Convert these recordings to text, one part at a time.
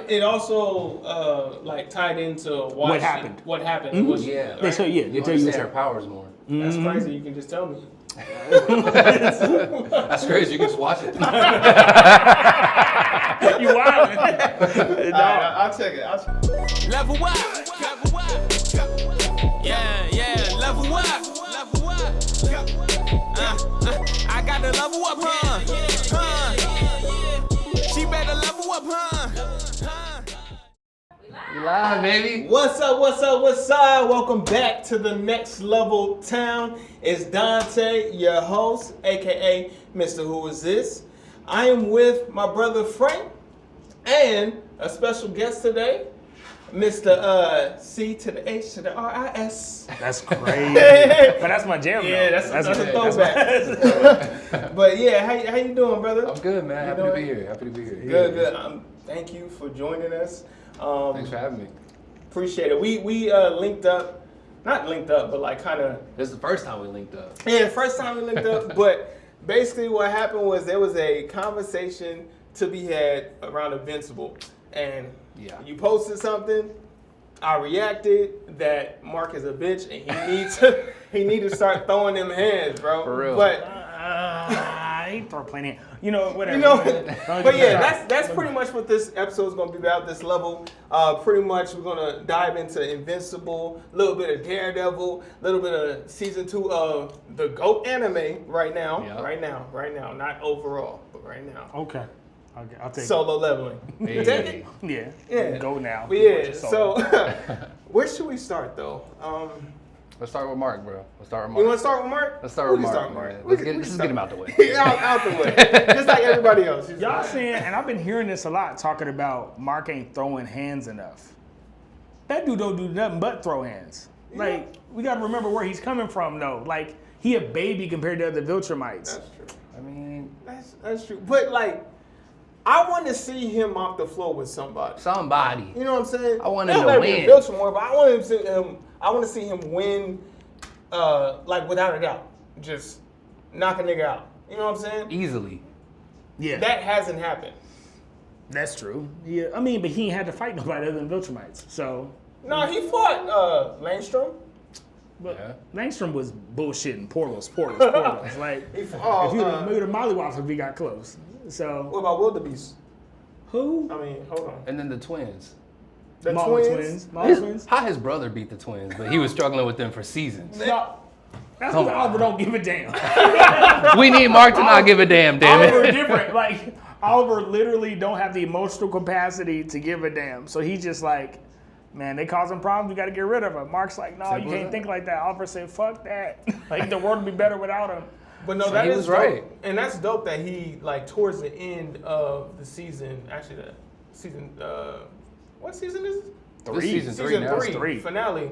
It also like tied into What happened. What happened? Was, Yeah. They say, You understand her powers more. That's crazy. You can just tell me. That's crazy. You can just watch it. You wild. I'll check it. Level up. Yeah, level up. I got to level up, huh? She better level up, huh? We live, baby. What's up? Welcome back to the Next Level Town. It's Donte, your host, aka Mr. Who Is This? I am with my brother Frank and a special guest today, Mr. C to the H to the R-I-S. That's crazy. But that's my jam. Yeah, though. that's a throwback. But yeah, how you doing, brother? I'm good, man. Happy to be here. Good. Thank you for joining us. Thanks for having me. Appreciate it. We linked up. Not linked up, but like kind of. This is the first time we linked up. Yeah, the first time we linked up. But basically what happened was there was a conversation to be had around Invincible. And you posted something. I reacted that Mark is a bitch and he needs to start throwing them hands, bro. For real. But I throw plenty. Whatever. But yeah, that's pretty much what this episode is going to be about. This level, pretty much we're going to dive into Invincible, a little bit of Daredevil, a little bit of season 2 of the GOAT anime right now, not overall, but right now. Okay. I'll take Solo leveling. Hey. Take it? Yeah. Go now. But yeah. So where should we start though? Let's start with Mark, bro. You want to start with Mark? Let's start with Mark. Let's get him out the way. out the way. Just like everybody else. Y'all saying, and I've been hearing this a lot, talking about Mark ain't throwing hands enough. That dude don't do nothing but throw hands. Like, we got to remember where he's coming from, though. Like, he a baby compared to other Viltrumites. That's true. I mean, that's true. But like, I want to see him off the floor with somebody. somebody. You know what I'm saying? I want him to win. More, but I want to see him win, like without a doubt, just knock a nigga out. You know what I'm saying? Easily. Yeah. That hasn't happened. That's true. Yeah. I mean, but he ain't had to fight nobody other than Viltrumites. So. No, he fought Langstrom. But Langstrom was bullshitting. Portals. Like, if he would have mollywopped if he got close. So. What about Wildebeest? Who? I mean, hold on. And then the twins. The twins. How his brother beat the twins, but he was struggling with them for seasons. No, that's because Oliver don't give a damn. We need Mark to not give a damn, damn it. Oliver different. Like, Oliver literally don't have the emotional capacity to give a damn. So he's just like, man, they causing problems, we got to get rid of them. Mark's like, no, you can't think like that. Oliver said, fuck that. Like, the world would be better without him. But no, that is dope. Right. And that's dope that he, like, towards the end of the season, actually the season, what season is it? Season three finale,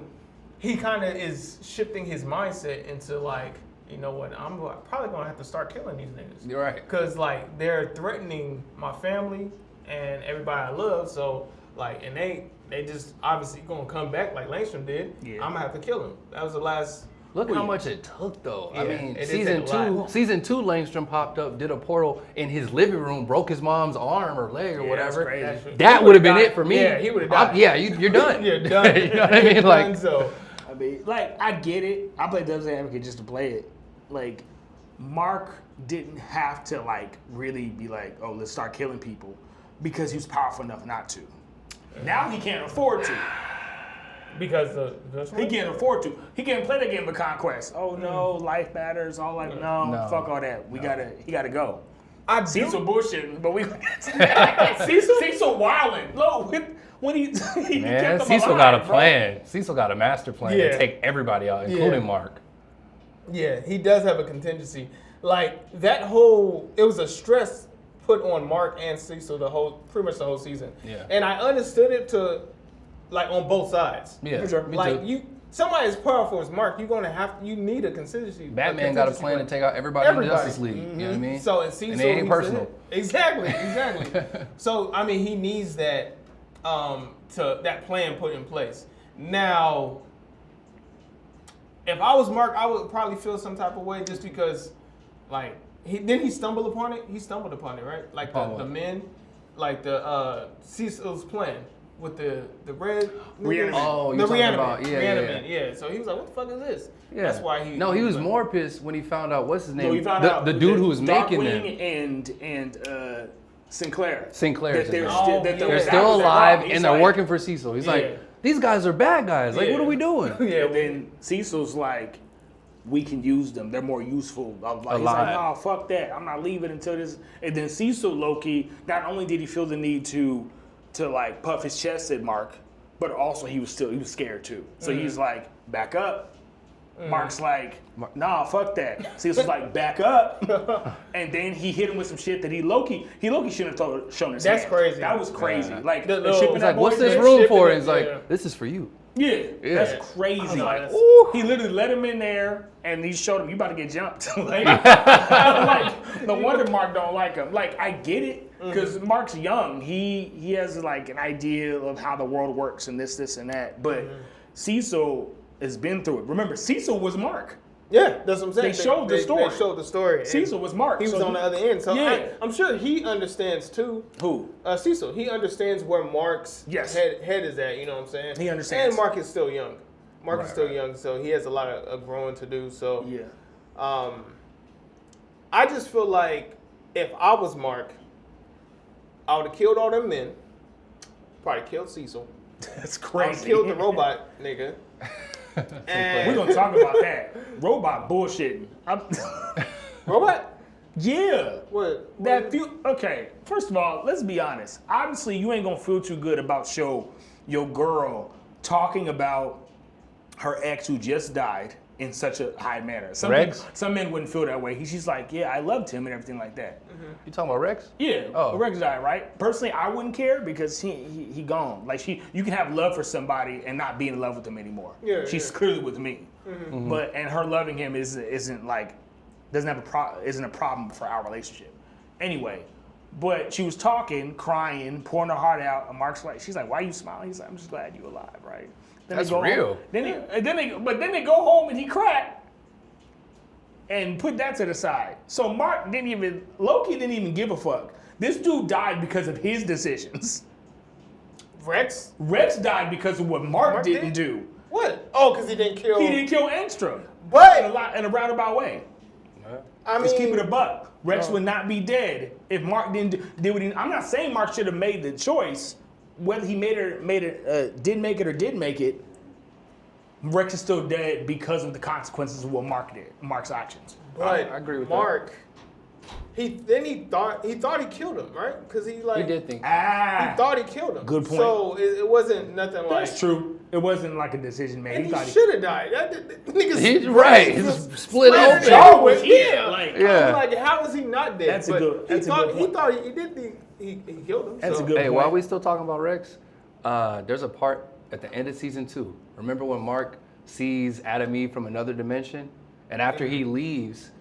he kind of is shifting his mindset into like, you know what, I'm probably going to have to start killing these niggas. You're right. Because like they're threatening my family and everybody I love, so like, and they just obviously going to come back like Langstrom did. Yeah. I'm going to have to kill him. That was the last. Look how much it took, though. Yeah, I mean, season 2, Langstrom popped up, did a portal in his living room, broke his mom's arm or leg or whatever. That's crazy. That would have been it for me. Yeah, he would have died. You're done. You're done. You know what I mean? Like, so. I mean, like, I get it. I play Devil's Advocate just to play it. Like, Mark didn't have to, like, really be like, oh, let's start killing people because he was powerful enough not to. Now he can't afford to. Because he can't afford to. He can't play the game of conquest. Oh no, life matters. All like no, fuck all that. He gotta go. Cecil bullshitting, but we Cecil wilding. Look, when he man, kept Cecil alive, got a bro. plan. Cecil got a master plan to take everybody out, including Mark. Yeah, he does have a contingency. Like that it was a stress put on Mark and Cecil pretty much the whole season. Yeah. And I understood it like on both sides. Yeah, sure. me Like too. Somebody as powerful as Mark, you need a contingency. Batman got a plan to take out everybody in the Justice League. Mm-hmm. You know what I mean? So and Cecil, and it ain't personal. Exactly. So I mean, he needs that that plan put in place. Now, if I was Mark, I would probably feel some type of way just because, like, he stumbled upon it. He stumbled upon it, right? Like the men. like the Cecil's plan with the red. Reanimate. Oh, the you're talking reanimate. about Reanimate, yeah. So he was like, "What the fuck is this?" Yeah. That's why he. No, he was like, more pissed when he found out what's his name. No, he found out the dude who was making Darkwing them. and Sinclair. Sinclair's That they're his still, name. that They're that still was their alive problem. He's and they're like- working for Cecil. He's Yeah. like, these guys are bad guys. Like, Yeah. what are we doing? Yeah. And then Cecil's like, we can use them. They're more useful. He's like, Alive. no, fuck that. I'm not leaving until this. And then Cecil Loki, not only did he feel the need to like puff his chest at Mark, but also he was scared too. So he's like, back up. Mark's like, nah, fuck that. Cecil's like, back up. And then he hit him with some shit that Loki shouldn't have shown his That's hand. crazy. That was crazy. Yeah. Like, The the little- shipping It's that like, what's boy this did. room shipping for? it, And he's like, yeah. this is for you. Yeah, Yeah. that's crazy. I Like, was like, ooh, he literally let him in there, and he showed him, you about to get jumped. Like, no wonder Mark don't like him. Like, I get it, because Mark's young. He has like an idea of how the world works and this and that. But Cecil has been through it. Remember, Cecil was Mark. Yeah, that's what I'm saying. They showed the story. They showed the story. And Cecil was Mark. He was so on the other end. So Yeah. I'm sure he understands too. Who? Cecil. He understands where Mark's Yes. head is at. You know what I'm saying? He understands. And Mark is still young. Mark is Right, still right. young, so he has a lot of growing to do. So Yeah. I just feel like if I was Mark, I would have killed all them men. Probably killed Cecil. That's I would crazy. have killed the robot nigga. And We're gonna talk about that. Robot bullshitting. robot? Yeah. What? That few, okay, first of all, let's be honest. Obviously, you ain't gonna feel too good about your girl talking about her ex who just died in such a high manner. Rex? Some men wouldn't feel that way. She's like, yeah, I loved him and everything like that. You talking about Rex? Yeah, Oh. Rex died, right? Personally, I wouldn't care because he gone. Like you can have love for somebody and not be in love with them anymore. Yeah, She's yeah. clearly with me, but and her loving him isn't like isn't a problem for our relationship. Anyway, but she was talking, crying, pouring her heart out, and Mark's like, she's like, why are you smiling? He's like, I'm just glad you're alive, right? Then That's they go real. Home, then they go home and he cracked. And put that to the side. So Loki didn't even give a fuck. This dude died because of his decisions. Rex? Rex died because of what Mark didn't did? do. What? Oh, because he didn't kill. He didn't kill Angstrom. But In a roundabout way. I mean, Let's keep it a buck. Rex would not be dead if Mark didn't do what he. I'm not saying Mark should have made the choice. Whether he didn't make it or did make it, Rex is still dead because of the consequences of what Mark did. Mark's actions. But I agree with that. Mark, he thought he killed him, right? Because he He did think. he thought he killed him. Good point. So it wasn't nothing like. That's true. It wasn't like a decision made. And He thought he should have died. That nigga. He's right. He's split Split open. jaw was Yeah. here. Like, Yeah. I'm like, how is he not dead? That's a But good- that's he a thought good he point. thought he did think he killed him. That's so. a good Hey, point. while we still talking about Rex, there's a part at the end of season 2. Remember when Mark sees Adam Eve from another dimension, and after he leaves,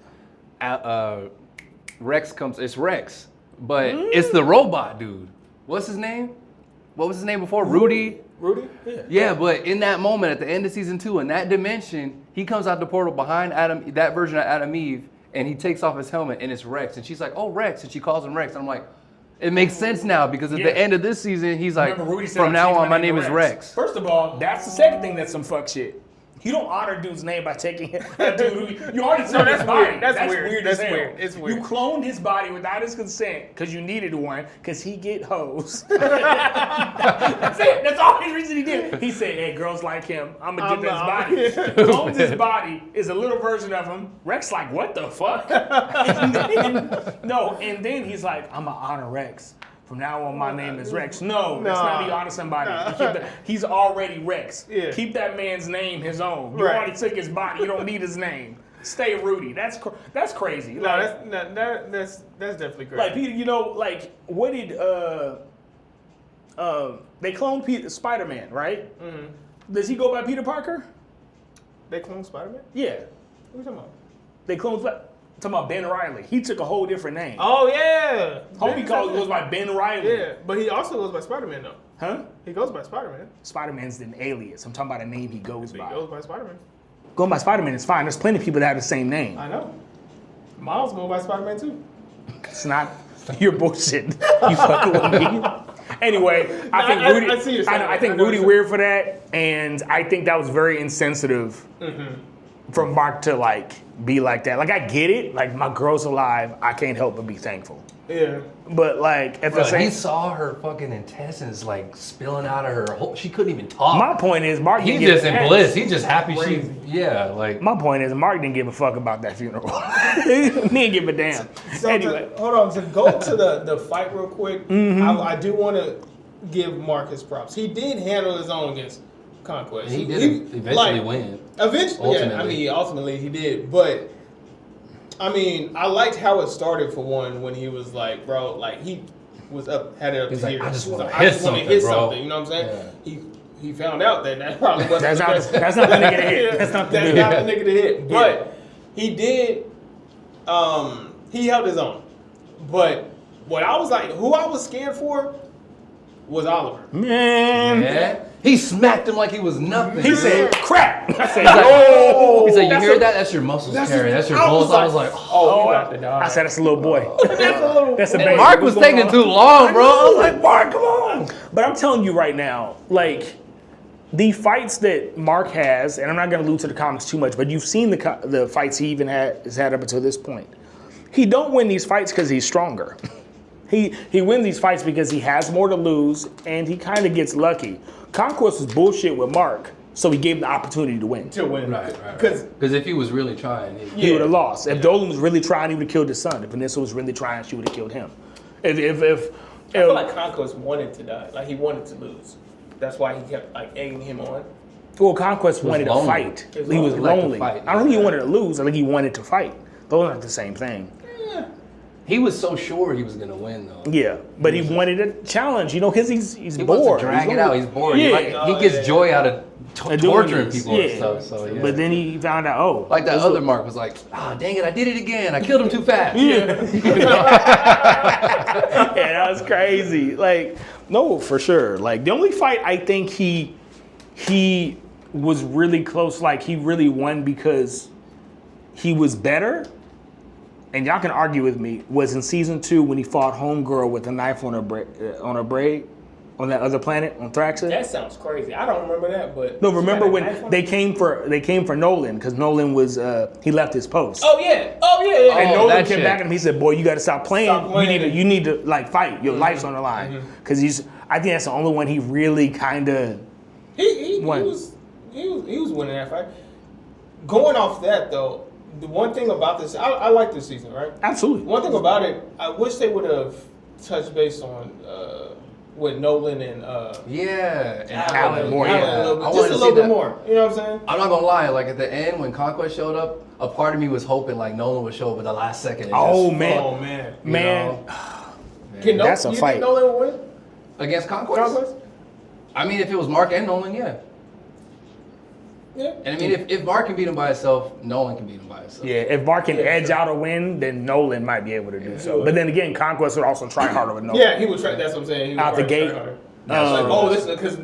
Rex comes. It's Rex, but it's the robot dude. What's his name? What was his name before? Rudy. Rudy? Yeah, but in that moment at the end of season 2, in that dimension, he comes out the portal behind that version of Adam Eve, and he takes off his helmet, and it's Rex, and she's like, "Oh, Rex," and she calls him Rex. And I'm like, it makes sense now because at Yeah. the end of this season, he's like, Remember Rudy said, "From "I'm now changing on, my name is Rex." First of all, that's the second thing that's some fuck shit. You don't honor dude's name by taking a dude who you already took his that's body. weird. That's weird. as That's hell. weird. It's weird. You cloned his body without his consent because you needed one because he get hoes. That's it. That's all the reason he did. He said, "Hey, girls like him. I'm gonna get this body." Clones his body is a little version of him. Rex like, what the fuck? And then he's like, I'm gonna honor Rex. From now on, my name is Rex. No, that's not how you honor somebody. He's already Rex. Yeah. Keep that man's name his own. You Right. already took his body. You don't need his name. Stay Rudy. That's crazy. No, that's definitely crazy. Like Peter, what did they cloned Spider-Man, right? Mm-hmm. Does he go by Peter Parker? They cloned Spider-Man? Yeah. What are you talking about? They cloned. Talking about Ben Reilly. He took a whole different name. Oh yeah. Homie goes by Ben Reilly. Yeah, but he also goes by Spider-Man though. Huh? He goes by Spider-Man. Spider-Man's an alias. I'm talking about a name he goes He by. goes by Spider-Man. Going by Spider-Man is fine. There's plenty of people that have the same name. I know. Miles goes by Spider-Man too. It's not your bullshit. You fucking with me. Anyway, I think Rudy. I see your side. I think Rudy weird for that, and I think that was very insensitive from Mark to like be like that. Like I get it. Like my girl's alive. I can't help but be thankful. Yeah. But like at the same, He saw her fucking intestines like spilling out of her. She couldn't even talk. my point is Mark. He's didn't give just a- in bliss. He's just happy Crazy. My point is Mark didn't give a fuck about that funeral. He didn't give a damn. So Anyway. hold on. To go to the fight real quick, I do want to give Mark his props. He did handle his own against Conquest. He did eventually win. Eventually, yeah. I Ultimately. mean, ultimately he did. But I mean, I liked how it started for one when he was like, bro, like he was had it up He's to like, here. I just He was wanna like, hit I just wanna something, hit bro. something. You know what I'm saying? He found out that probably wasn't That's the not best. that's not the nigga to hit. That's not the That's dude. not the nigga to hit. But he did. He held his own. But what I was like, who I was scared for was Oliver. Man. Yeah. He smacked him like he was nothing. He said, crap. I said, Oh, He said, you that's hear a- that? That's your muscles that's carrying. a- That's your I was balls. I was like, oh, you got to die. I said, that's a little boy. That's a little. That's a And baby. Mark was What's going taking on? too long, bro. I was like, Mark, come on. But I'm telling you right now, like, the fights that Mark has, and I'm not going to allude to the comics too much, but you've seen the fights he even has had up until this point. He don't win these fights because he's stronger. He wins these fights because he has more to lose, and he kind of gets lucky. Conquest was bullshit with Mark, so he gave him the opportunity to win. To win. Right. Because Because if he was really trying, He would have lost. If Dolan was really trying, he would have killed his son. If Vanessa was really trying, she would have killed him. I feel like Conquest wanted to die. Like he wanted to lose. That's why he kept like egging him on. Well, Conquest wanted to lonely. fight. He was He was lonely. He liked to lonely. fight, I don't think he yeah. wanted to lose. I think he wanted to fight. Those aren't the same thing. he was so sure he was going to win, though. Yeah, but he wanted a challenge, you know, because he's He bored. wants to drag it out. He's bored. Yeah. He gets joy out of Doing torturing this. people Yeah. and stuff. So, yeah. But then he found out, oh. like that this other look- Mark was like, ah, dang it, I did it again. I killed him too fast. Yeah, that was crazy. Like, no, for sure. Like, the only fight I think he was really close, like, he really won because he was better, and y'all can argue with me, was in season 2 when he fought Homegirl with a knife on her braid, on that other planet, on Thraxa. That sounds crazy. I don't remember that, but No, remember She had a knife when on they him? came for Nolan, because Nolan was, he left his post. Oh yeah. And Oh, Nolan that came shit. back at him. He said, "Boy, you got to stop playing. Stop playing. You need to like fight. Your life's on the line." Because I think that's the only one he really kind of. He Won. was winning that fight. Going off that though, the one thing about this, I like this season, right? Absolutely. One thing about it, I wish they would have touched base on with Nolan and Yeah. And Alan more, Alan yeah. a little bit, I just wanted a to little see bit that. more. You know what I'm saying? I'm not gonna lie, like at the end when Conquest showed up, a part of me was hoping like Nolan would show up at the last second. and Oh just- man, Oh man. man. Can That's a you fight. think Nolan would win? Against Conquest? Conquest? I mean, if it was Mark and Nolan, yeah. Yeah. And I mean, if Mark can beat him by himself, Nolan can beat him by himself. Yeah, if Mark can Yeah, edge sure. out a win, then Nolan might be able to do he so. would. But then again, Conquest would also try harder with Nolan. Yeah, he would try. That's what I'm saying. He would Out the probably try gate. harder. That's Like, true. oh, this is because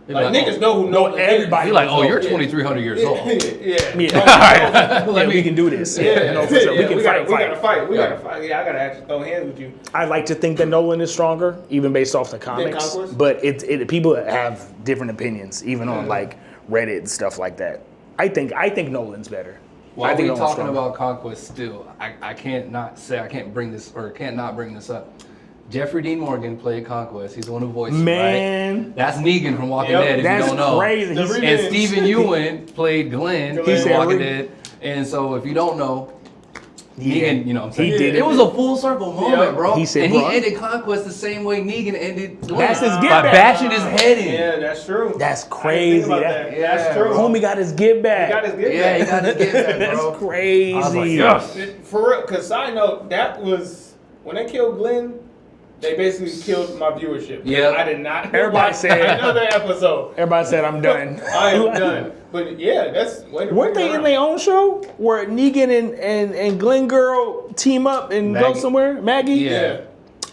like like, niggas know who no, Nolan everybody You're like, oh, you're Yeah. 2,300 years old. yeah. Yeah, we can do this. Yeah, No, for sure. We can we fight. gotta fight. We Yeah. gotta fight. Yeah, I gotta actually throw hands with you. I like to think that Nolan is stronger, even based off the comics. Conquest? But people have different opinions, even on like Reddit and stuff like that. I think Nolan's better. While I think we Nolan's talking stronger. about Conquest still, I can't not bring this up. Jeffrey Dean Morgan played Conquest. He's the one who voiced him, Man. right? That's Negan from Walking Yep. Dead, if That's you don't know. crazy. The He's- remake. And Stephen Ewan played Glenn He in said Walking re- Dead. And so if you don't know, Yeah. Negan, you know what I'm saying? He did it it. was a full circle moment, Yeah. bro. He said, and bro, he ended Conquest the same way Negan ended Glenn. That's his get by back. bashing his head in. Yeah, that's true. That's I didn't think crazy. about That- that. That's true. Homie got his get back. He got his get Yeah, he back. got his get back, That's bro. crazy. I was like, yes. For real, because side note, that was when they killed Glenn. They basically killed my viewership. Yeah. I did not. Everybody watch said- another episode. Everybody said I'm done. I am done. But yeah, that's way to Weren't bring they it in around. their own show where Negan and Glenn Girl team up and go Maggie. somewhere? Maggie? Yeah. Yeah.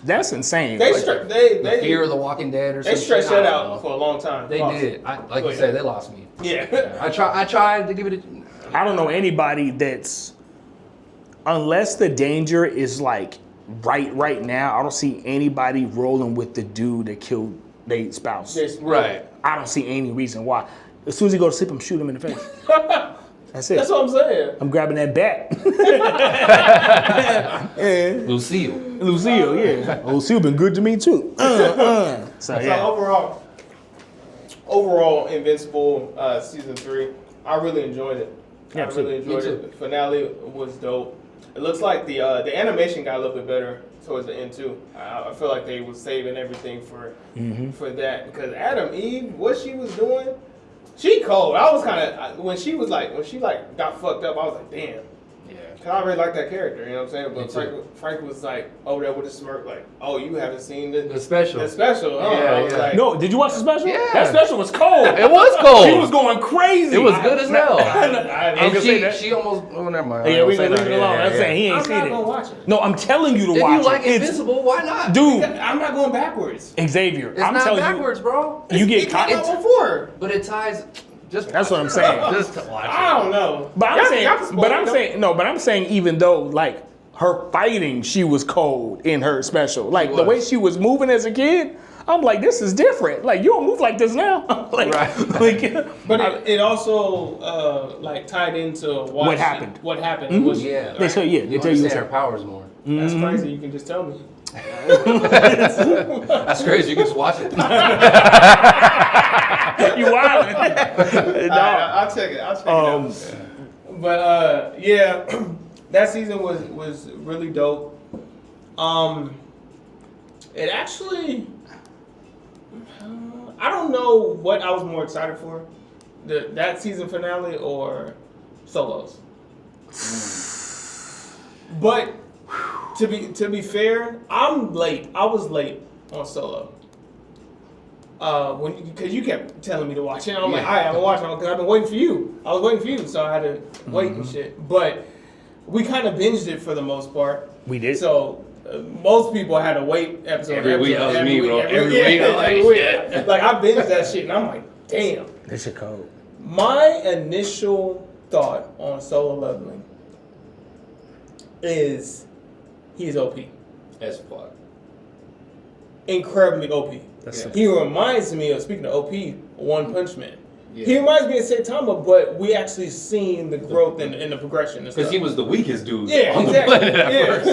That's insane. They Like, they Fear of the Walking Dead or they something. stretched that I don't know. out for a long time. They Lost. did. Like Go you ahead. said, they lost me. Yeah. I tried to give it a. I don't know anybody that's, unless the danger is like right now, I don't see anybody rolling with the dude that killed their spouse. Right. I don't see any reason why. As soon as he go to sleep, I'm shooting him in the face. That's it. That's what I'm saying. I'm grabbing that bat. Lucille, yeah. Lucille been good to me too. So overall, Invincible season 3, I really enjoyed it. Yeah, I really enjoyed it. The finale was dope. It looks like the animation got a little bit better towards the end too. I feel like they was saving everything for that, because Adam Eve, what she was doing, she cold. I was kind of when she got fucked up, I was like, damn. Yeah. Cause I really like that character, you know what I'm saying? But Frank was like over there with a smirk, like, oh, you haven't seen the special. The special. Oh, Yeah, I was like, no, did you watch the special? Yeah. That special was cold. It was cold. She was going crazy. It was good as hell. I'm And she almost. Oh, never mind. Yeah, we can leave it alone. I'm saying he ain't seen not it. gonna watch it. No, I'm telling you to If watch you like it. Invincible, why not? Dude, I'm not going backwards. Xavier, It's I'm not telling backwards, bro. you get It caught. came out before. But it ties. Just That's what I'm saying. Just to watch it. I don't know. But I'm Y'all saying, can spoil it, but I'm saying, even though like her fighting, she was cold in her special. Like the way she was moving as a kid, I'm like, this is different. Like you don't move like this now. Like, But it also like tied into what happened. What happened? Was Yeah. They tell you, You they tell you understand her powers more. That's crazy. You can just tell me. That's crazy. You can just watch it. you wildin'. I'll check it. I'll check it out. But yeah, that season was really dope. It actually, I don't know what I was more excited for, that season finale or Solos. But to be fair, I'm late. I was late on Solo. Because you kept telling me to watch it, and I'm like, all right, I'm watching it because I've been waiting for you. I was waiting for you, so I had to wait and shit. But we kind of binged it for the most part. We did. So most people had to wait episode Every week. That was me, bro. Every week. Every week. Like I binged that shit, and I'm like, damn. This shit cold. My initial thought on Solo Leveling is he's OP. As fuck. Incredibly OP. He reminds me of, speaking of OP, One Punch Man. Yeah. He reminds me of Saitama, but we actually seen the growth and the progression. Because he was the weakest dude on exactly. The planet at first.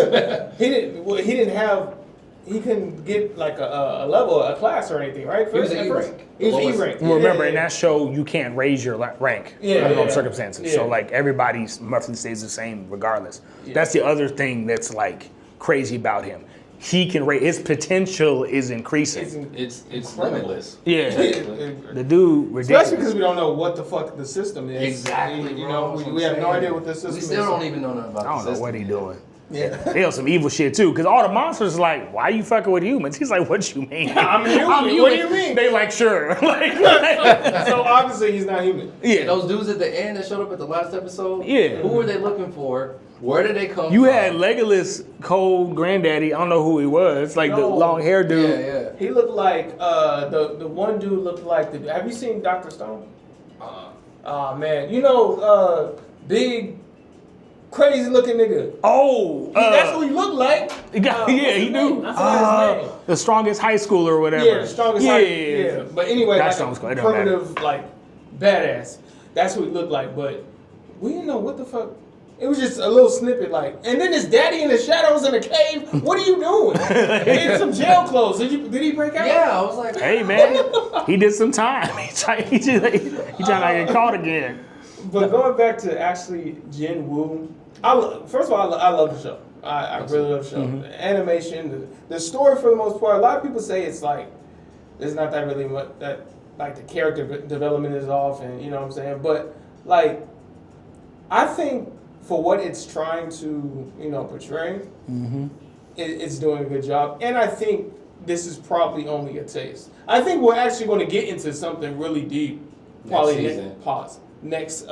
He couldn't get like a level, a class or anything, right? He was an E-rank. He was E-rank. Remember, in that show, you can't raise your rank under circumstances. Yeah. So like everybody's roughly stays the same regardless. Yeah. That's the other thing that's like crazy about him. He can raise, his potential is increasing. It's limitless. Yeah. The dude, ridiculous. Especially because we don't know what the fuck the system is. Exactly. You know, we have no idea what the system is. We still don't even know nothing about I don't know what he doing. Yeah. They on some evil shit too, because all the monsters like, why you fucking with humans? He's like, what you mean? I'm human. What do you mean? They like, sure. So obviously he's not human. Yeah. Those dudes at the end that showed up at the last episode. Yeah. Who were they looking for? Where did they come from? You had Legolas, cold granddaddy. I don't know who he was. Like the long hair dude. Yeah. He looked like the one dude looked like the. Have you seen Dr. Stone? Oh man, you know big. Crazy looking nigga. Oh, that's what he looked like. He knew. I forgot his name. The strongest high schooler or whatever. Yeah, the strongest. Yeah. But anyway, that like a primitive, like badass. That's what he looked like. But we didn't know what the fuck. It was just a little snippet, like. And then his daddy in the shadows in a cave. What are you doing? In some jail clothes. Did he break out? Yeah, I was like, hey man, he did some time. He trying to get caught again. But going back to actually Jin Woo, first of all, I love the show. I really love the show. Mm-hmm. The animation, the story for the most part. A lot of people say it's like there's not that really much that like the character development is off, and you know what I'm saying. But like, I think for what it's trying to portray, it's doing a good job. And I think this is probably only a taste. I think we're actually going to get into something really deep. Probably next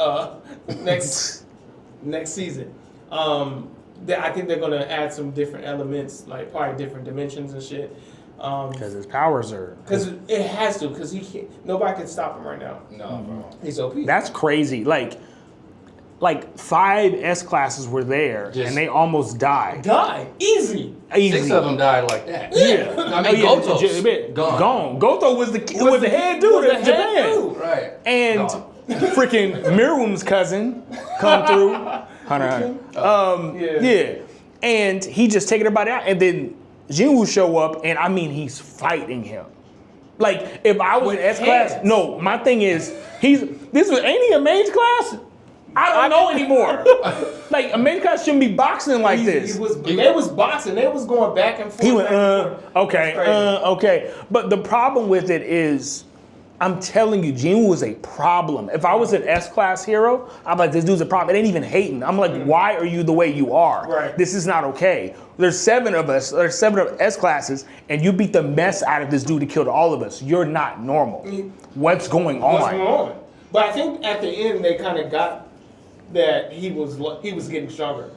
season. I think they're gonna add some different elements, like probably different dimensions and shit. Because his powers are. Because it has to. Because he can't. Nobody can stop him right now. No, bro. He's OP. That's crazy. Like like 5 S classes were there, and they almost died. Die. Easy. 6 of them died like that. Yeah. I mean, Goto's gone. Goto was the head dude in Japan. Right. And freaking Miriam's cousin come through. Hunter. Yeah. And he just taking everybody out. And then Jinwoo show up, and I mean, he's fighting him. Like, if I was in S class, no, my thing is, ain't he a mage class? I don't know anymore. Like, a mage class shouldn't be boxing like this. They was boxing. They was going back and forth. He went, okay. But the problem with it is, I'm telling you, Jinwoo was a problem. If I was an S-class hero, I'm like, this dude's a problem. It ain't even hating. I'm like, why are you the way you are? Right. This is not okay. There's 7 of us. There's 7 of S-classes, and you beat the mess out of this dude who killed all of us. You're not normal. What's going on? What's going on? But I think at the end, they kind of got that he was getting stronger.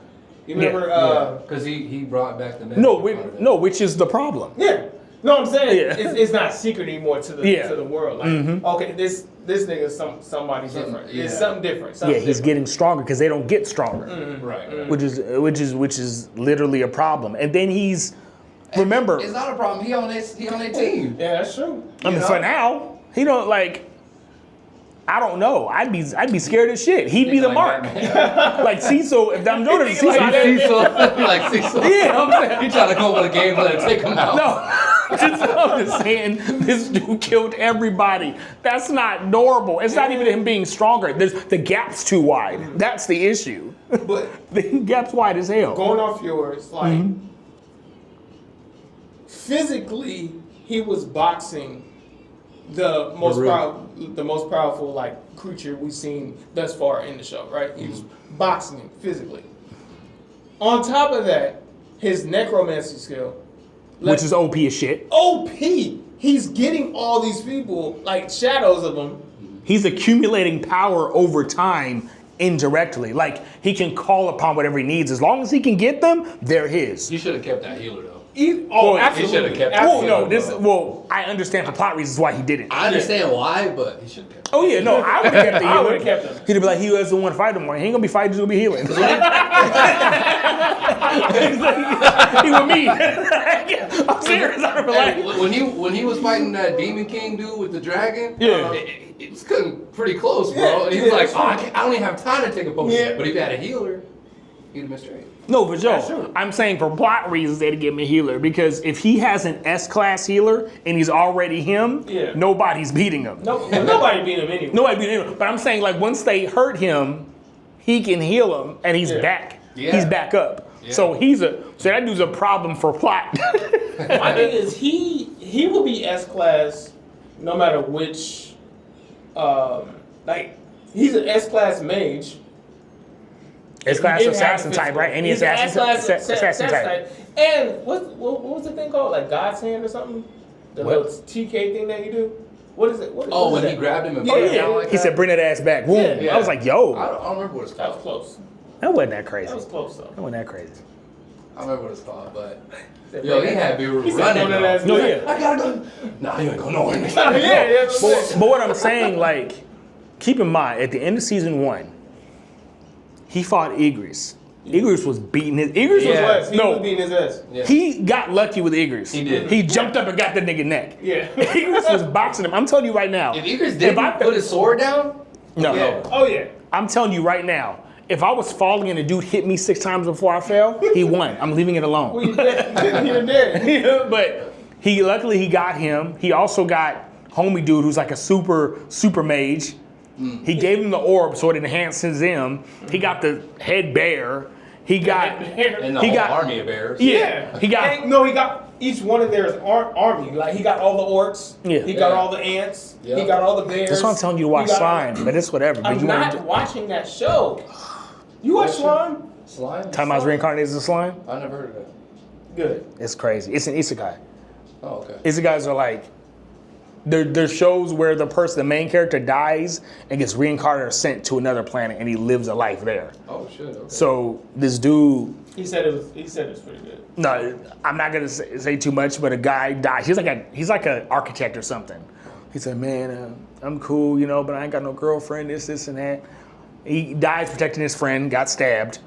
You remember? Because he brought back the which is the problem. Yeah. No, I'm saying it's not secret anymore to the world. Like, okay, this nigga is somebody different. It's something different. He's getting stronger because they don't get stronger. Right. Which is literally a problem. And then remember, it's not a problem. He on their team. Yeah, that's true. I mean, for now, he don't like. I don't know. I'd be scared as shit. He'd be the mark. Like Cecil, if I'm doing it, Cecil. Like Cecil. Yeah, I'm saying. You trying to go with a game plan and take him out. No. I'm just saying, this dude killed everybody. That's not normal. It's not even him being stronger. The gap's too wide. That's the issue. But the gap's wide as hell. Going off yours, like physically, he was boxing the most powerful like creature we've seen thus far in the show. Right? He was boxing him physically. On top of that, his necromancy skill. Which is OP as shit. OP. He's getting all these people, like shadows of them. He's accumulating power over time indirectly. Like, he can call upon whatever he needs. As long as he can get them, they're his. You should have kept that healer, though. Absolutely. He should have kept that. I understand for plot reasons why he didn't. I understand why, but he should have kept it. Oh, yeah, no, I would have kept the healer. I would have kept him. He'd be like, he doesn't want to fight him more. He ain't going to be fighting, he's going to be healing. He with me. I'm serious. When he was fighting that Demon King dude with the dragon, yeah, it was pretty close, bro. And he was like, I don't even have time to take a potion. Yeah. But if he had a healer, he'd have been straight. No, for sure. I'm saying for plot reasons, they'd give him a healer. Because if he has an S-class healer and he's already him, nobody's beating him. Nobody beat him anyway. Nobody beat him. But I'm saying, like, once they hurt him, he can heal him and he's back. Yeah. He's back up. Yeah. So that dude's a problem for plot. My thing is he will be S-class no matter which he's an S-class mage. S-class assassin type, right? Any assassin type. And what was the thing called? Like God's hand or something? The little TK thing that you do? What is it? When he grabbed him and put him down like he said, bring that ass back. Boom. Yeah. I was like, yo. I don't remember what it's called. That was close. That wasn't that crazy. That was close, though. That wasn't that crazy. I remember what it's called, but... Yo, he had me running. No, yeah. I gotta go. Nah, you ain't going nowhere. But what I'm saying, like, keep in mind, at the end of season 1, he fought Igris. Igris was beating his... He was beating his ass. Yeah. He got lucky with Igris. He did. He jumped up and got the nigga neck. Yeah. Igris was boxing him. I'm telling you right now. If Igris didn't put his sword down... No. Yeah. Oh, yeah. I'm telling you right now. If I was falling and a dude hit me 6 times before I fell, he won. I'm leaving it alone. Well, you're dead. But luckily he got him. He also got homie dude who's like a super mage. He gave him the orb so it enhances him. He got the head bear. He got army of bears. Yeah. He got each one of theirs army. Like he got all the orcs. Yeah. He got all the ants. Yeah. He got all the bears. That's why I'm telling you to watch Slime, but it's whatever. I'm not watching that show. You watch Slime? Slime? Time I was reincarnated as a slime? I never heard of that. Good. It's crazy. It's an isekai. Oh, okay. Isekais are like, they're shows where the main character dies and gets reincarnated or sent to another planet and he lives a life there. Oh shit. Okay. So this dude. He said it was pretty good. No, I'm not gonna say too much, but a guy died. He's like an architect or something. He said, "Man, I'm cool, but I ain't got no girlfriend. This, and that." He dies protecting his friend, got stabbed.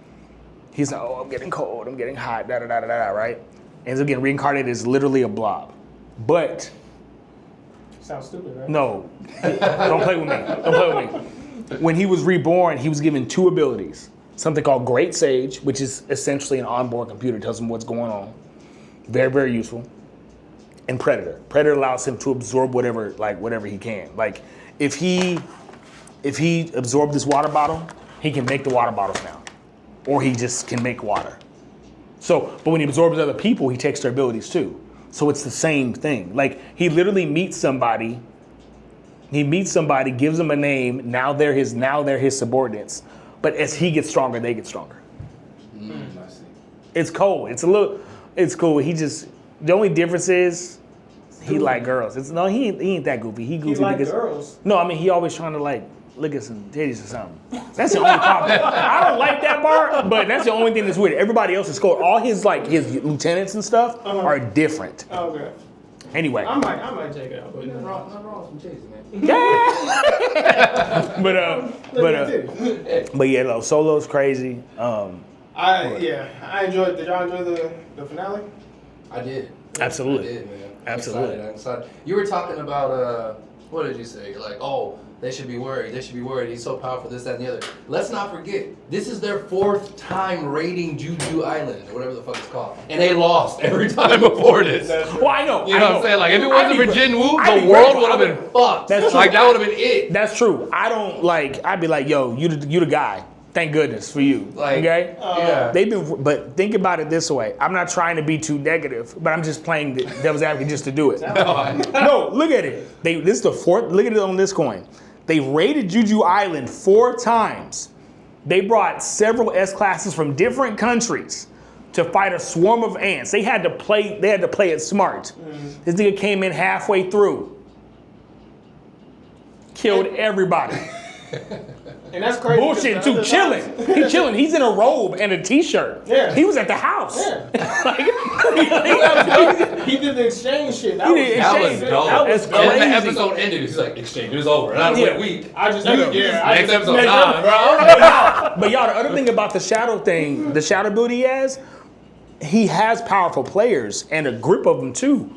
He's like, oh, I'm getting cold, I'm getting hot, right? Ends up getting reincarnated as literally a blob. But Sounds stupid, right? no, don't play with me. Don't play with me. When he was reborn, he was given 2 abilities. Something called Great Sage, which is essentially an onboard computer, tells him what's going on. Very, very useful. And Predator. Predator allows him to absorb whatever he can. Like if he absorbed this water bottle, he can make the water bottles now. Or he just can make water. So, but when he absorbs other people, he takes their abilities too. So it's the same thing. Like he literally meets somebody, gives them a name, now they're his subordinates. But as he gets stronger, they get stronger. I see. It's cool. It's cool. The only difference is he like girls. He ain't that goofy. He goofy He like because girls. no, I mean he always trying to like look at some titties or something. That's the only problem. I don't like that part, but that's the only thing that's weird. Everybody else is cool. All his lieutenants and stuff are different. Okay. Anyway. I might check it out. But Nothing wrong with some titties, man. Yeah. but yeah, no, Solo's crazy. I enjoyed. Did y'all enjoy the finale? I did. Absolutely. I did, man. Absolutely. I'm excited. You were talking about, what did you say? You're like, oh, they should be worried. They should be worried. He's so powerful, this, that, and the other. Let's not forget, this is their 4th time raiding Juju Island, or whatever the fuck it's called. And they lost every time before this. Well, I know. You know what I'm saying? Like, if it wasn't for Jin Woo, I'd the be world grateful. would have been fucked. That's like, true. that would have been it. That's true. I'd be like, yo, you the guy. Thank goodness for you. Like, okay? yeah. But think about it this way. I'm not trying to be too negative, but I'm just playing the devil's advocate just to do it. No, look at it. This is the 4th. Look at it on this coin. They raided Juju Island 4 times. They brought several S-classes from different countries to fight a swarm of ants. They had to play it smart. This nigga came in halfway through. Killed everybody. And that's crazy. Bullshit too, chilling. He's chilling. He's in a robe and a t-shirt. Yeah. He was at the house. Yeah. He did the exchange shit. That was dope. That was That's And crazy. the episode ended. He's like, exchange is over. And I went weak. I just Next episode, bro. But y'all, the other thing about the shadow thing, the shadow ability he has powerful players and a grip of them too.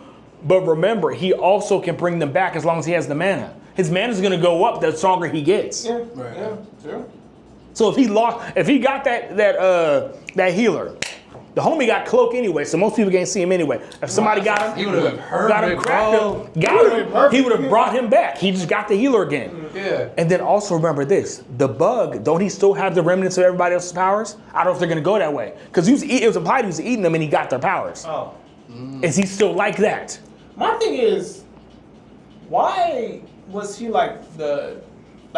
But remember, he also can bring them back as long as he has the mana. His mana's gonna go up the stronger he gets. Yeah. Right. Yeah. Sure. So if he got that healer, the homie got cloak anyway, so most people can't see him anyway. If somebody got him, He would have been perfect, bro. he would have brought him back. He just got the healer again. Yeah. And then also remember this: the bug. Don't he still have the remnants of everybody else's powers? I don't know if they're gonna go that way because it was implied he was eating them and he got their powers. Oh. Is he still like that? My thing is, why was he like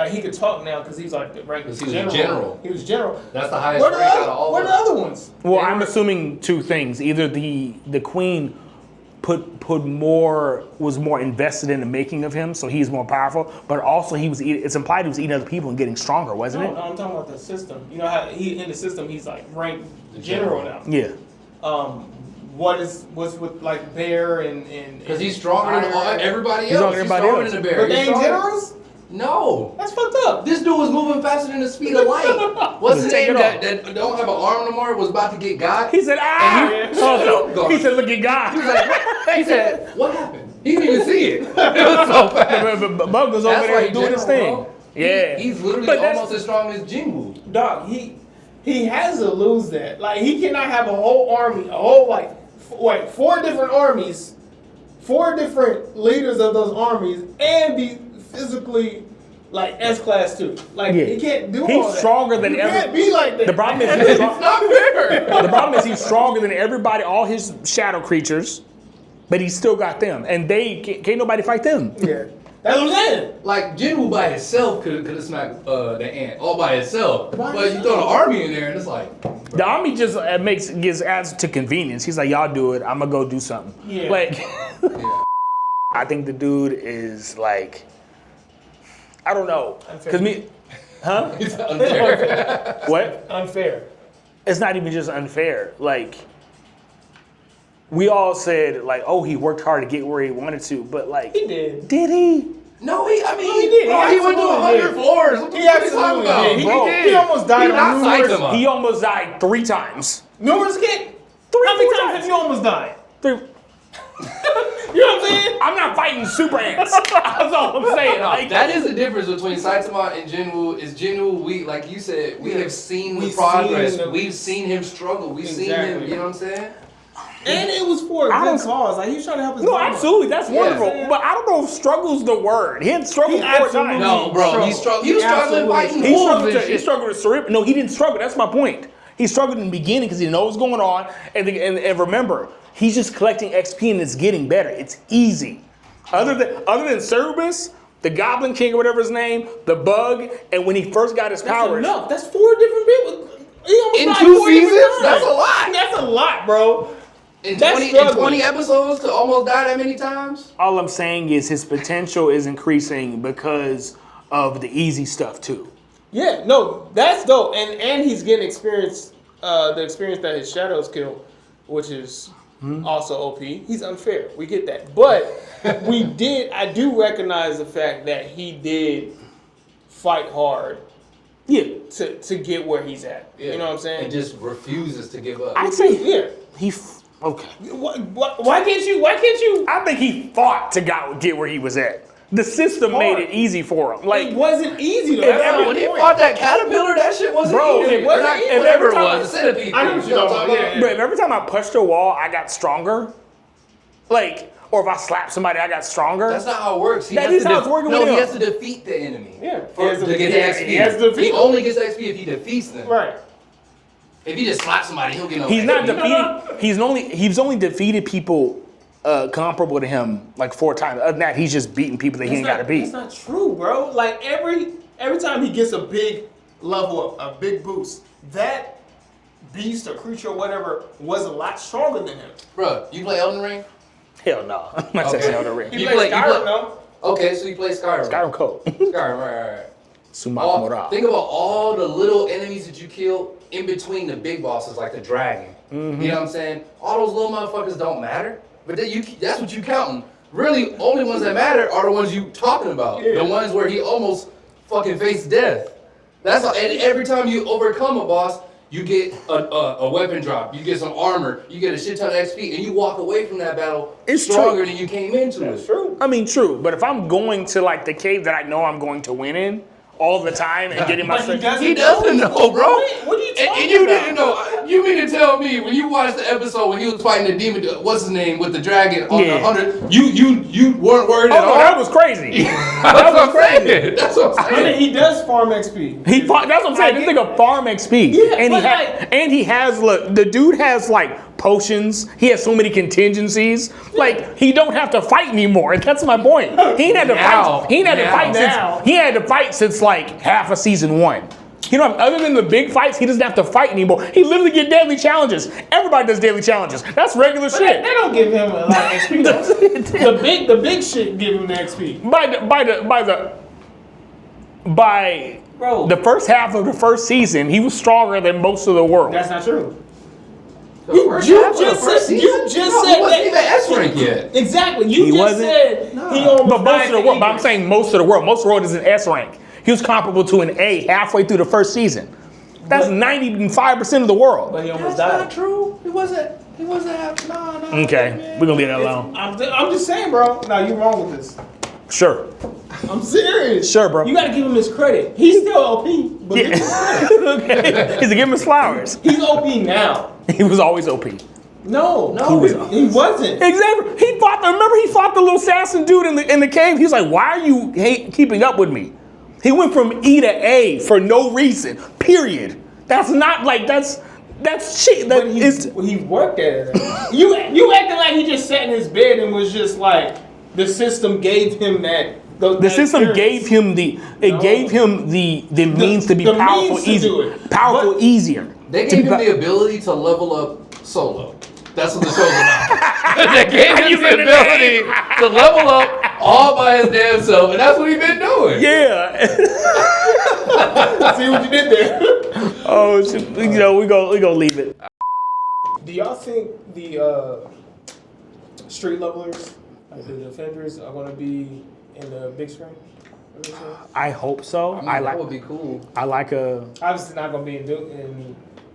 he could talk now because he's like the rank Because he was a general. He was general. That's the highest Where rank out of all Where of the them. other ones? Well, I'm assuming 2 things. Either the queen was more invested in the making of him, so he's more powerful. But also it's implied he was eating other people and getting stronger, wasn't No, it? no, I'm talking about the system. You know how in the system he's like ranked general now. Yeah. What's with like Bear and Because he's stronger than everybody He's else. stronger He's than everybody stronger else. than the bear. But they He's ain't stronger- generals? No. That's fucked up. This dude was moving faster than the speed of light. What's his Take name it that don't have an arm no more was about to get got? He said, And he said, look at God. He said, what happened? He didn't even see it. It was so fast. But Bug was over That's there why he's doing his thing. general, bro. Yeah. He's literally But that's- almost as strong as Jinwoo. Dog, he has to lose that. Like he cannot have a whole army, 4 different armies, 4 different leaders of those armies, and be physically like S-class too. Like he can't do all that. He's stronger than You can't every. be like that. The problem is It's not fair. the problem is he's stronger than everybody, all his shadow creatures, but he still got them, and can't nobody fight them. Yeah, that's what I'm saying. Like Jinwoo by himself could have smacked the ant all by itself. By But you throw the army in there and it's like, The army just adds to convenience. He's like, y'all do it. I'm gonna go do something. Yeah. Like, yeah. I think the dude is like, I don't know, Unfair. huh? It's unfair. What? Unfair. It's not even just unfair. Like, we all said like, oh, he worked hard to get where he wanted to, but like, He did. did he? No, he he did. he went to 100 floors. What the He fuck are you talking absolutely about? did. Bro, He almost died He on not numerous. Saitama. He almost died 3 times. Numerous kid. Three, How many four times times. have you almost died? 3. You know what I'm saying? I'm not fighting super ants. That's all I'm saying. Like, That is the difference between Saitama and Jinwoo. Is Jinwoo, we like you said, we have seen the We've progress. seen the- We've seen him struggle. We've seen him. Exactly. You know what I'm saying? And it was for a I good don't- cause. Like he was trying to help his no, mama. absolutely, that's wonderful. Yeah. But I don't know if struggle's the word. He had struggled He 4 absolutely- times. No, bro. Struggle. He struggled. He was He struggling absolutely fighting He wolves struggled, and he shit. struggled to cerebral. No, he didn't struggle. That's my point. He struggled in the beginning because he didn't know what was going on. And remember, he's just collecting XP and it's getting better. It's easy. Other than Cerberus, the Goblin King or whatever his name, the Bug, and when he first got his That's powers. enough. That's 4 different people. He almost In died 2 4 different seasons? times. That's a lot. That's a lot, bro. In That's 20 struggling. episodes to almost die that many times? All I'm saying is his potential is increasing because of the easy stuff too. Yeah, no, that's dope. And he's getting experience, the experience that his shadows kill, which is also OP. He's unfair. We get that. But I do recognize the fact that he did fight hard Yeah, to get where he's at. You know what I'm saying? And just refuses to give up. I'd say yeah. okay. Why can't you? I think he fought to get where he was at. The system made it easy for him. Like, It wasn't easy though. If That's every- my When he point. fought that caterpillar, that shit wasn't Bro, easy. it wasn't Or not- easy. Whatever it Every time- was, the centipede. I know thing, what you're talking about, yeah. but if every time I punched a wall, I got stronger. Like, or if I slapped somebody, I got stronger. That's not how it works. He That has is to how it's working No, with he him. has to defeat the enemy. Yeah. For, He has to get yeah, the XP. he has to defeat He them. only gets XP if he defeats them. Right. If he just slaps somebody, he'll get no He's XP. not defeating. He's only defeated people comparable to him like 4 times. Other than that, he's just beating people that he ain't got to beat. That's not true, bro. Like every time he gets a big level up, a big boost, that beast or creature or whatever was a lot stronger than him. Bro, you play Elden Ring? Hell no. I'm not Okay. saying Elden Ring. He You plays play- you Skyrim, play- though. Okay, so you play Skyrim. Skyrim Code. Skyrim, right. Sumakumura. Think about all the little enemies that you kill in between the big bosses, like the dragon. Mm-hmm. You know what I'm saying? All those little motherfuckers don't matter, but that's what you counting. Really, only ones that matter are the ones you talking about. Yeah. The ones where he almost fucking faced death. That's all. And every time you overcome a boss, you get a weapon drop, you get some armor, you get a shit ton of XP, and you walk away from that battle It's stronger true. than you came into it. True. I mean, true. But if I'm going to like the cave that I know I'm going to win in all the time and getting my But he doesn't. He doesn't know, bro. What are you talking And you about? didn't know. You mean to tell me when you watched the episode when he was fighting the demon, what's his name, with the dragon on Yeah. the 100, you weren't worried Oh at no, all? that was crazy. That's what I'm saying. That's what I'm I mean, saying. he does farm XP. He fought, that's what I'm saying. This nigga farm XP. Yeah, and but he has look, the dude has like potions. He has so many contingencies. Like he don't have to fight anymore. That's my point. He ain't had to Now. fight. He ain't had to fight Now. since he had to fight since like half of season 1. You know, other than the big fights, he doesn't have to fight anymore. He literally get daily challenges. Everybody does daily challenges. That's regular But shit. they don't give him a lot of XP. though. the big shit give him the XP. By Bro. the first half of the first season, he was stronger than most of the world. That's not true. The first You half of the just first said- season? you just No, said he wasn't that- even S rank yet. Exactly. You He just wasn't? said he almost But most died of the to world. But I'm English. saying most of the world. Most of the world is an S rank. He was comparable to an A halfway through the first season. That's 95% of the world. But he almost That's died. not true. He wasn't half. No. Okay, we're gonna leave that alone. I'm just saying, bro. No, you're wrong with this. Sure. I'm serious. Sure, bro. You gotta give him his credit. He's still OP, but give him his credit. Okay. He's give him his flowers. He's OP now. He was always OP. No, He he wasn't. Exactly. He fought. Remember, he fought the little assassin dude in the cave. He was like, "Why are you keeping up with me?" He went from E to A for no reason. Period. That's not like that's shit. That But is. he worked at it. You acting like he just sat in his bed and was just like the system gave him that. The system gave him the means to be the powerful, means to do it. powerful, But- easier. They To gave be him pa- the ability to level up solo. That's what the show's about. They gave him You the said it ability to level up all by his damn self, and that's what he's been doing. Yeah. See what you did there. Oh, shit. You know, we gonna leave it. Do y'all think the street levelers, like the defenders, are going to be in the big screen? I hope so. I mean, that would be cool. I like a. Obviously not gonna be in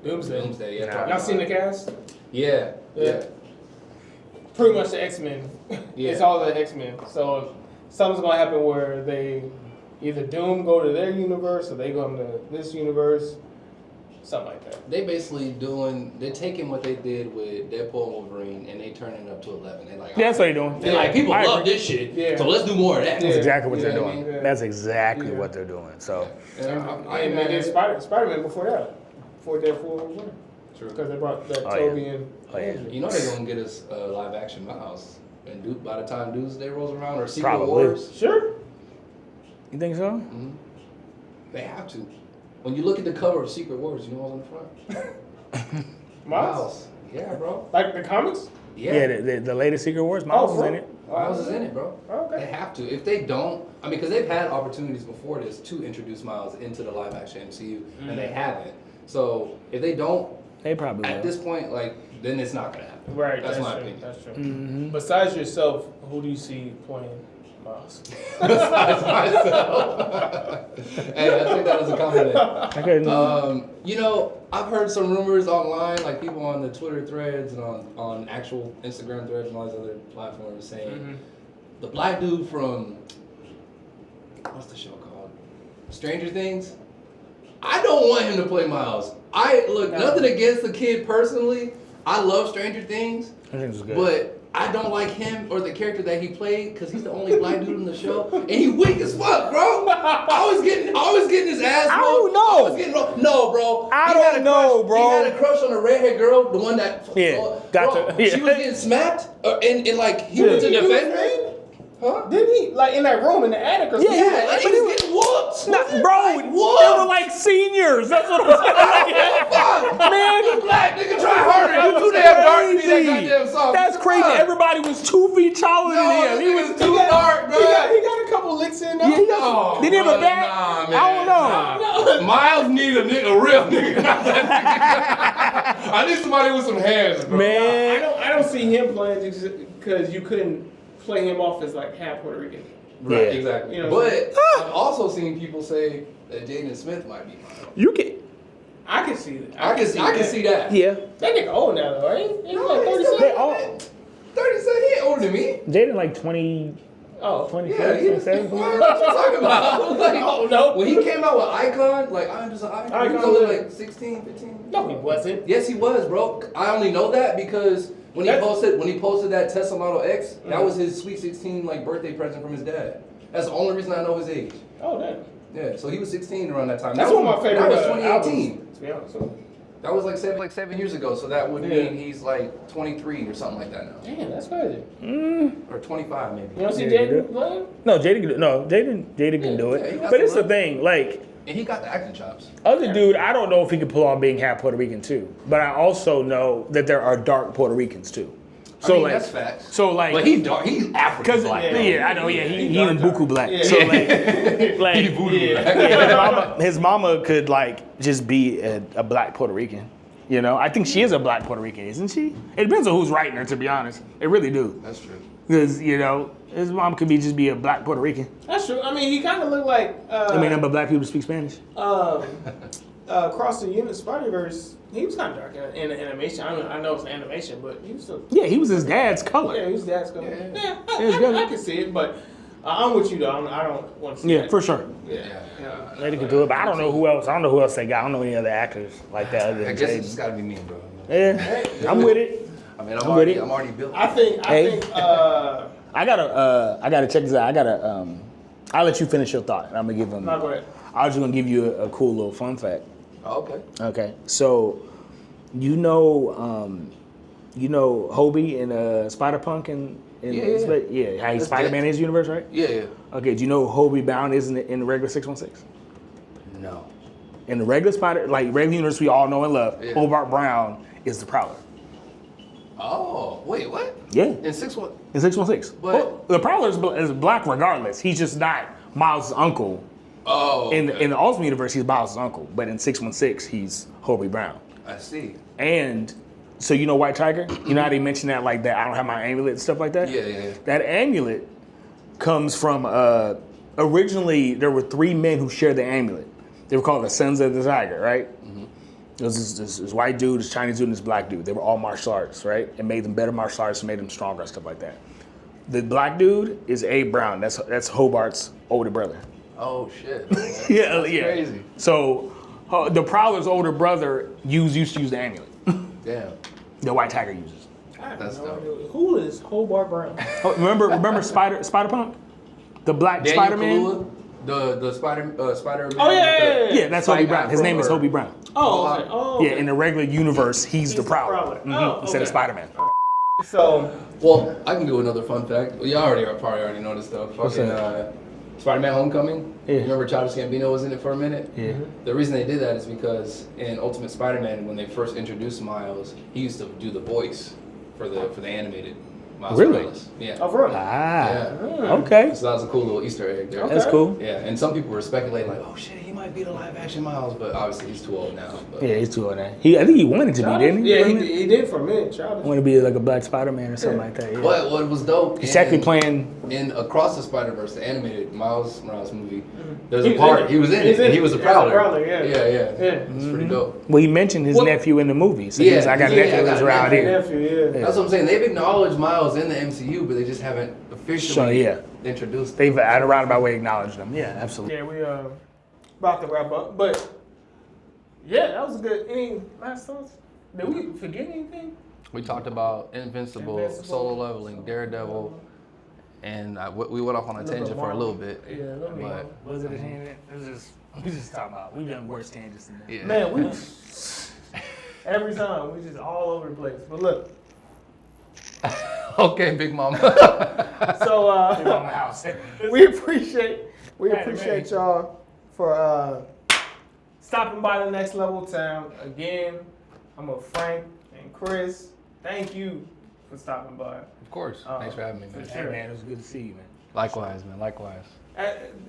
Doomsday. Doomsday, yeah. Nah. Y'all seen the cast? Yeah. Pretty much the X-Men. Yeah. It's all the X-Men. So something's gonna happen where they either Doom go to their universe or they go into this universe. Something like that. They basically they're taking what they did with Deadpool and Wolverine and they turning it up to 11. They like, Yeah, that's what they're doing. they're like, people I love agree. this shit, Yeah. so let's do more of that. That's exactly what Yeah, they're I doing. mean, yeah. That's exactly Yeah. what they're doing. So, And And they did Spider-Man before that. Before Deadpool and Wolverine. True. Because they brought that Oh, Toby yeah. and Oh, yeah. Andrew. You know they're gonna get us live action Miles, and by the time Doomsday rolls around or Secret Probably. Wars, Sure. you think so? they have to. When you look at the cover of Secret Wars, you know what's on the front? Miles? Yeah, bro. Like the comics? Yeah, the latest Secret Wars. Miles is bro. in it. Miles is in it, bro. Okay. They have to. If they don't, I mean, because they've had opportunities before this to introduce Miles into the live action MCU, and they haven't. So if they don't, They probably will. at this point, like, then it's not gonna happen. Right, That's my true. opinion. That's true. Mm-hmm. Besides yourself, who do you see playing Miles? Besides myself. Hey, I take that as a compliment. Okay. You know, I've heard some rumors online, like people on the Twitter threads and on actual Instagram threads and all these other platforms saying the black dude from what's the show called? Stranger Things. I don't want him to play Miles. Nothing against the kid personally. I love Stranger Things, I think it's good. but I don't like him or the character that he played because he's the only black dude in the show, and he weak as fuck, bro. Always getting his ass. I don't know. No, bro. I He don't had a know, crush- bro. He had a crush on a redhead girl, the one that. Yeah, gotcha. Bro, she was getting smacked, and like he went to defend her. Huh? Didn't he, like in that room in the attic or something? Yeah, and he was getting whooped. Bro, Like, they what? were like seniors. That's what I'm saying. Fuck, Man, you black nigga, try harder. You too damn dark to be that crazy. goddamn soft. That's crazy. Fuck. Everybody was 2 feet taller No, than him. He was too dark, bro. He got a couple licks in there. Yeah, he does. Oh, Did he have a brother, back? nah, man, I don't know. nah. Miles need a real nigga, not that nigga. I need somebody with some hands, bro. Man. I don't see him playing just because you couldn't play him off as like half Puerto Rican. Right, Yeah. exactly. You know what I'm But I've also seen people say that Jaden Smith might be Miles. You can. I can see that. I can see that. Yeah. That nigga old now though, right? He's No, like he's 37. They all. 37, he ain't older than me. Jaden like 20, Oh, 26, Yeah, he 27. what you talking about? Like, Oh, no. When he came out with Icon, like I'm just an Icon, he was Icon, only yeah. like 16, 15. no, he wasn't. Yes, he was, bro. I only know that because when he posted that Tesla Model X, that was his Sweet 16 like birthday present from his dad. That's the only reason I know his age. Oh, damn. Yeah, so he was 16 around that time. That's That one was- of my favorite That was 2018. albums, to be honest. So, That was like 7 years ago, so that would Yeah. mean he's like 23 or something like that now, damn, that's crazy. or 25 maybe. You don't see Yeah, Jaden yeah. playing? No, Jaden can do Yeah, he it. got But some it's the love. thing, like, And he got the acting chops. other dude, I don't know if he could pull off being half Puerto Rican too. But I also know that there are dark Puerto Ricans too. So I mean, like, that's facts. so like, But he's dark. He's African Cause black. yeah, I know, yeah, he dark, in dark. buku black. Yeah. So like, He voodoo black. yeah, his mama could like just be a black Puerto Rican. You know, I think she is a black Puerto Rican, isn't she? It depends on who's writing her, to be honest. It really do. That's true. Because you know, his mom could just be a black Puerto Rican. That's true. I mean, he kind of looked like. I mean, but black people speak Spanish. Across the unit Spider-Verse, he was kind of dark in animation. I know it's animation, but he was still. Yeah, he was his dad's color. Yeah, he was dad's color. Yeah. Yeah, It's good. I can see it, but I'm with you though. I don't want to see Yeah, that. for sure. Yeah. Lady could do it, but I don't know who else. I don't know who else they got. I don't know any other actors like that. Other I than guess Jaden. it's just gotta be me, bro. Yeah, I'm with it. I mean, I'm I'm with it. already built. I think. Hey. I I gotta check this out. I'll let you finish your thought, and I'm gonna give them. No, go ahead. I was just gonna give you a cool little fun fact. Oh, okay. Okay, so you know Hobie in Spider-Punk and Yeah. how he's That's Spider-Man in his universe, right? Yeah. Okay, do you know who Hobie Bound is in the regular 616? No. In the regular regular universe we all know and love, Yeah. Hobart Brown is the Prowler. Oh, wait, what? Yeah. In 6-1. In 616. But- Well, the Prowler is black regardless. He's just not Miles' uncle. Oh. In okay. the Ultimate Universe, he's Miles' uncle. But in 616, he's Hobie Brown. I see. And so you know White Tiger? You know how they mention that like that I don't have my amulet and stuff like that? Yeah. That amulet comes from a originally there were 3 men who shared the amulet. They were called the Sons of the Tiger, right? There was this white dude, this Chinese dude, and this black dude. They were all martial artists, right? It made them better martial artists, made them stronger and stuff like that. The black dude is Abe Brown. That's Hobart's older brother. Oh shit. Yeah. Crazy. So the Prowler's older brother used to use the amulet. Damn. The White Tiger uses. That's dope. Who is Hobart Brown? Oh, remember Spider-Punk? The black Spider-Man? Kalula, the Spider-Man. Oh, yeah. Yeah, that's Hobie Brown. His name is Hobie Brown. Oh, okay. Oh, Yeah, in the regular universe, he's the Prowler. Oh, Instead of okay. Spider-Man. So, Well, I can do another fun fact. Well, y'all probably already know this stuff. Fucking Spider-Man Homecoming. Yeah. You remember Childish Gambino was in it for a minute? Yeah. The reason they did that is because in Ultimate Spider-Man, when they first introduced Miles, he used to do the voice for the animated Miles Really? Morales. Yeah. oh, really? Ah, Yeah. okay. So that was a cool little Easter egg there. That's cool. Yeah, and some people were speculating like, oh shit, he might be the live action Miles, but obviously he's too old now. But Yeah, he's too old now. I think he wanted to be, didn't he? Yeah, he did for a minute. Childish. Wanted to be like a Black Spider-Man or something like that. Yeah. But what was dope? He's technically playing. in Across the Spider-Verse, the animated Miles Morales movie. There's He a was part in it. he was in He's it, in and he it. was a Yeah, Prowler. Prowler, yeah. Yeah. Yeah. It's pretty dope. Well, he mentioned his Well- nephew in the movie, so he's, I got a yeah, nephew I got that's a around here. Nephew, yeah. That's what I'm saying. They've acknowledged Miles in the MCU, but they just haven't officially So, yeah. introduced him. They've at a roundabout way acknowledged them. Yeah, absolutely. Yeah, we about to wrap up, but yeah, that was a good. Any last thoughts? Did we forget anything? We talked about Invincible, Solo Leveling, Daredevil, and we went off on a tangent for a little bit. Yeah, let me. But Was it a tangent? We just talking about. We've done worse tangents than that. yeah. Man, we every time we just all over the place. But look, Okay, Big Mama. so On the house. we appreciate y'all for stopping by the Next Level Town again. I'm with Frank and Chris. Thank you for stopping by. Of course. Thanks for having me, man. Hey, man, it was good to see you, man. Likewise, man. Likewise.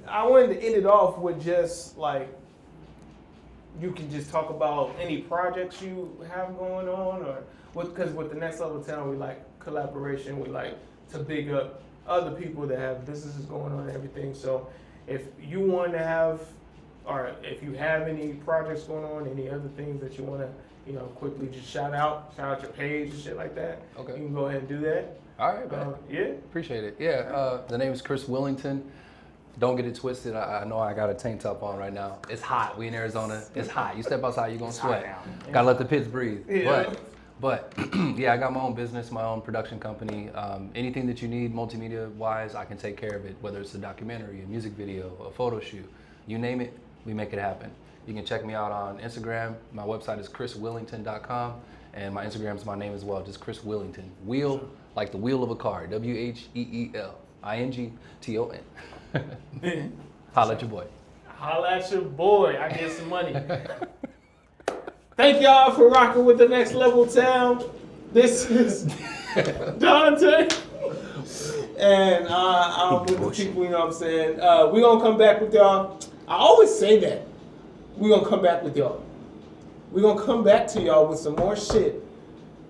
I wanted to end it off with just like you can just talk about any projects you have going on, or because with the Next Level Town we like collaboration. We like to big up other people that have businesses going on and everything. So if you want to have, or if you have any projects going on, any other things that you want to, quickly just shout out your page and shit like that. Okay. You can go ahead and do that. All right, man. Yeah. Appreciate it. Yeah, the name is Chris Wheelington. Don't get it twisted. I know I got a tank top on right now. It's hot. We in Arizona. It's hot. You step outside, you're going to sweat. hot Gotta let the pits breathe. Yeah. But yeah, I got my own business, my own production company. Anything that you need multimedia-wise, I can take care of it, whether it's a documentary, a music video, a photo shoot. You name it, we make it happen. You can check me out on Instagram. My website is chriswheelington.com, and my Instagram is my name as well, just Chris Wheelington. Wheel, like the wheel of a car, WHEELINGTON. Holla at your boy. Holla at your boy. I get some money. Thank y'all for rocking with the Next Level Town. This is Donte. And I'm with the people, you know what I'm saying? We're going to come back with y'all. I always say that. We're going to come back with y'all. We're going to come back to y'all with some more shit,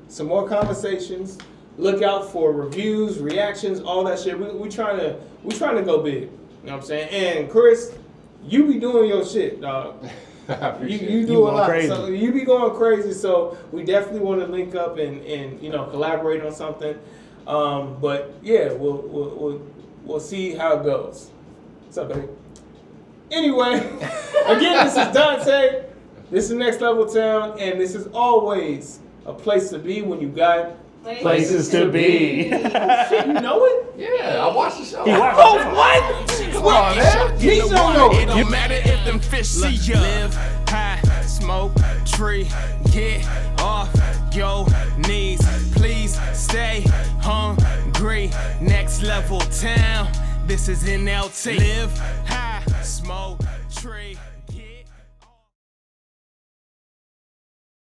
some more conversations. Look out for reviews, reactions, all that shit. We trying to go big. You know what I'm saying? And Chris, you be doing your shit, dog. You do a lot. Crazy. So you be going crazy. So we definitely want to link up and collaborate on something. But yeah, we'll see how it goes. What's up, baby? Anyway, again, this is Donte. This is Next Level Town, and this is always a place to be when you got Places to be. Shit, you know it? Yeah, I watched the show. Oh, what? Come on, man. Meach don't know It it. don't matter if them fish see ya. Live high, smoke tree, get off your knees. Please stay hungry. Next Level Town. This is NLT. Live high.